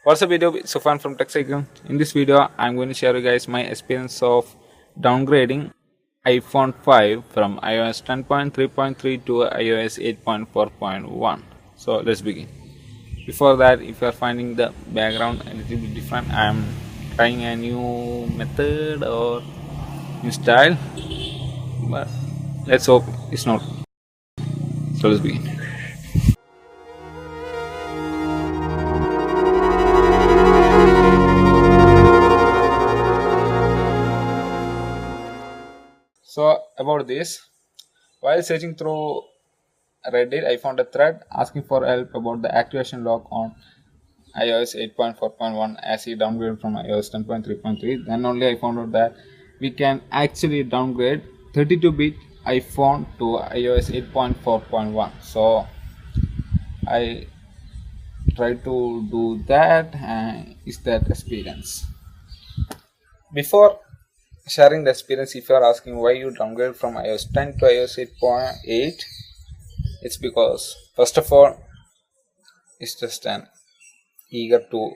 What's up video, it's Sufan from Techcycle. In this video I'm going to share you guys my experience of downgrading iPhone 5 from iOS 10.3.3 to iOS 8.4.1. So let's begin. Before that, if you are finding the background a little bit different, I'm trying a new method or new style, but let's hope it's not. So let's begin. So about this, while searching through Reddit, I found a thread asking for help about the activation lock on iOS 8.4.1 as he downgraded from iOS 10.3.3. Then only I found out that we can actually downgrade 32-bit iPhone to iOS 8.4.1. So I tried to do that, and is that experience. Before sharing the experience, if you are asking why you downgrade from iOS 10 to iOS 8.8, it's because first of all, it's just an eager to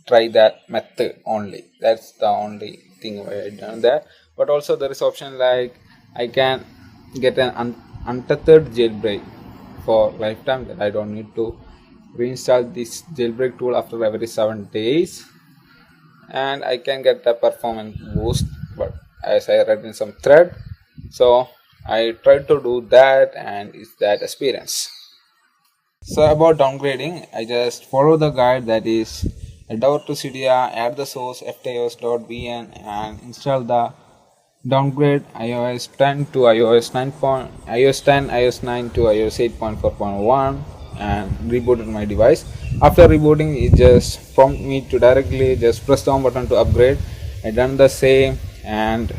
try that method only. That's the only thing why I done that. But also there is option like I can get an untethered jailbreak for lifetime, that I don't need to reinstall this jailbreak tool after every 7 days, and I can get a performance boost. But as I read in some thread, so I tried to do that, and it's that experience. So about downgrading, I just follow the guide, that is head over to Cydia, add the source ftios.vn and install the downgrade iOS 10 to iOS 9. iOS 10, iOS 9 to iOS 8.4.1 and rebooted my device. After rebooting, it just prompted me to directly just press the home button to upgrade. I done the same, and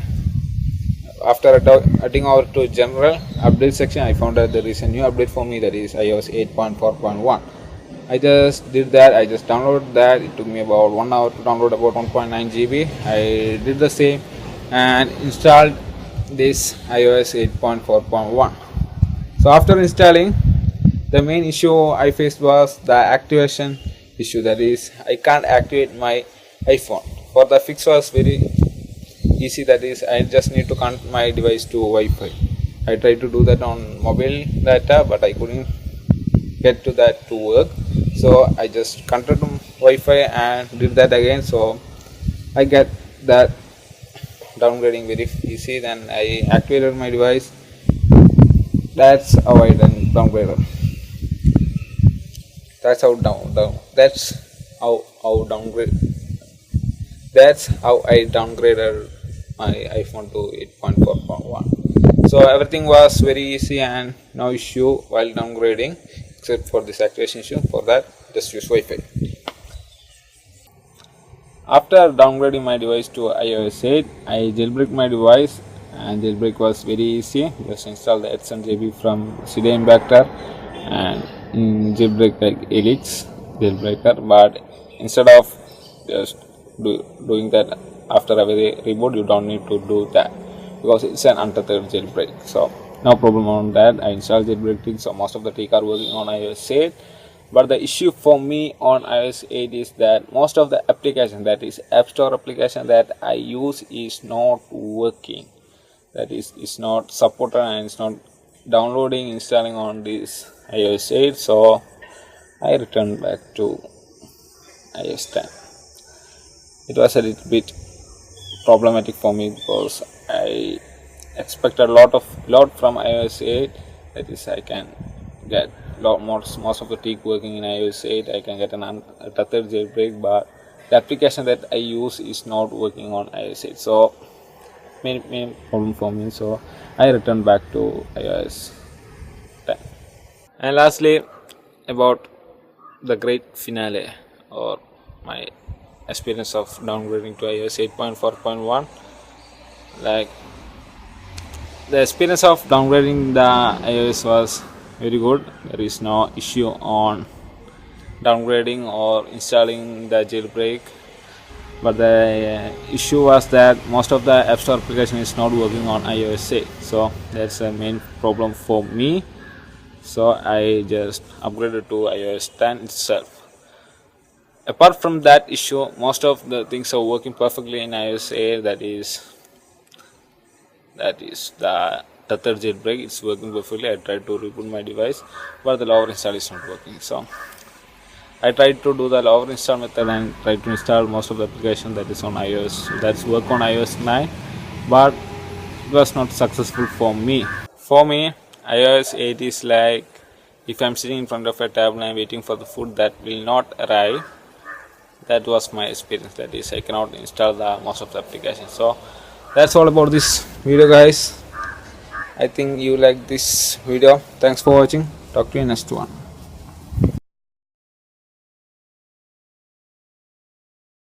after heading over to general update section, I found that there is a new update for me, that is iOS 8.4.1. I just did that. I just downloaded that. It took me about 1 hour to download about 1.9 GB. I did the same and installed this iOS 8.4.1. So after installing, the main issue I faced was the activation issue, that is I can't activate my iPhone. For the fix was very easy, that is I just need to connect my device to Wi-Fi. I tried to do that on mobile data, but I couldn't get to that to work, so I just connected to Wi-Fi and did that again. So I get that downgrading very easy. Then I activated my device. That's how I done downgraded. That's how I downgraded my iPhone to 8.4.1. So everything was very easy and no issue while downgrading, except for this activation issue. For that, just use Wi-Fi. After downgrading my device to iOS 8, I jailbreak my device, and jailbreak was very easy. Just install the XMJB from Cydia Impactor and jailbreak like Elix jailbreaker. But instead of just doing that after every reboot, you don't need to do that because it's an untethered jailbreak. So no problem on that. I installed jailbreak, so most of the trick are working on iOS 8. But the issue for me on iOS 8 is that most of the application, that is App Store application that I use, is not working. That is, it's not supported and it's not downloading, installing on this iOS 8. So I returned back to iOS 10. It was a little bit problematic for me because I expected a lot from iOS 8. That is, I can get most of the trick working in iOS 8. I can get an untethered jailbreak, but the application that I use is not working on iOS 8. So main problem for me. So I returned back to iOS 10. And lastly, about the great finale or my experience of downgrading to iOS 8.4.1. like the experience of downgrading the iOS was very good. There is no issue on downgrading or installing the jailbreak, but the issue was that most of the App Store application is not working on iOS 8. So that's the main problem for me. So I just upgraded to iOS 10 itself. Apart from that issue, most of the things are working perfectly in iOS 8. That is the third jailbreak. It's working perfectly. I tried to reboot my device, but the lower install is not working. So I tried to do the lower install method and tried to install most of the application that is on iOS. That's work on iOS 9, but it was not successful for me. For me, iOS 8 is like if I'm sitting in front of a table and waiting for the food that will not arrive. That was my experience. That is, I cannot install the most of the applications. So that's all about this video, guys. I think you like this video. Thanks for watching. Talk to you next one.